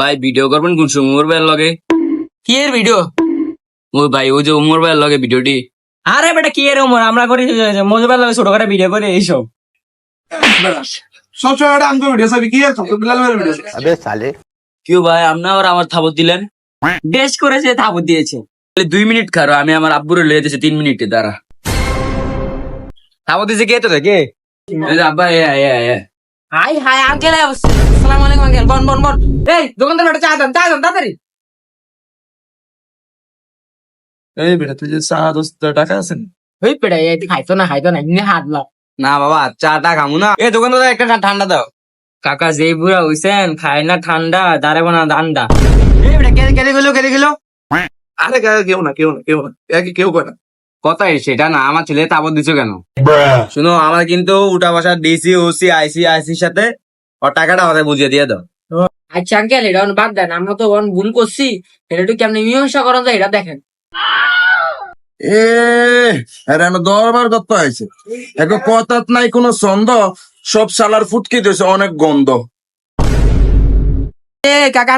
ভাই ভিডিও করবেন কোন সময় উমর ভাইয়ের লগে? কি এর ভিডিও? ওই ভাই ওই যে উমর ভাইয়ের লগে ভিডিওটি। আরে বেটা কি এর উমর, আমরা করি মজুবার লাগে ছোট করে ভিডিও করে এইসব। সবসময় একটা আঙ্গুর ভিডিও চাবি কি আর বিলাল ভাইয়ের ভিডিও। কেউ ভাই আপনি আবার আমার থাবত দিলেন? বেশ করেছে, থাবত দিয়েছে। 2 মিনিট খারো, আমি আমার আব্বুরে লয়ে দিয়েছি 3 মিনিটে দাঁড়া। থাবত দিয়েছে কে তো দেখে? এই যে আব্বা এ হাই হাই আঙ্কেল, আসসালামু আলাইকুম আঙ্কেল। বন বন বন, এই দোকানদার বেটা চা দেন তাড়াতাড়ি। এই বেটা তুই যে 1000 টাকা আছেন ওই বেটা এই খাইতো না ইনি হাত লাও। না বাবা চাটা খামু না। এই দোকানদার একটা ঠান্ডা দাও। কাকা যেই বুড়া হইছেন খায় না ঠান্ডা, দাঁড়াবো না ধান্দা। এই বেটা কেটে গেল। আরে কেউ না কেউ কয় না। কথা সেটা না, আমার ছেলে তাবত দিছো কেন? শুনো, আমার কিন্তু উঠা বসা ডিসি ওসি আইসির সাথে ওর টাকাটা আমাকে বুঝিয়ে দিয়ে দাও। আচ্ছা আঙ্কেল, এটা বাদ দেন, আমরা তো ভুল করছি, এটা একটু কেমন মীমাংসা করা যায় এটা দেখেন। দরবার করতে হয়েছে এখন কথাত নাই কোনো ছন্দ, সব শালার ফুটকি দিয়েছে অনেক গন্ধ। এ কাকা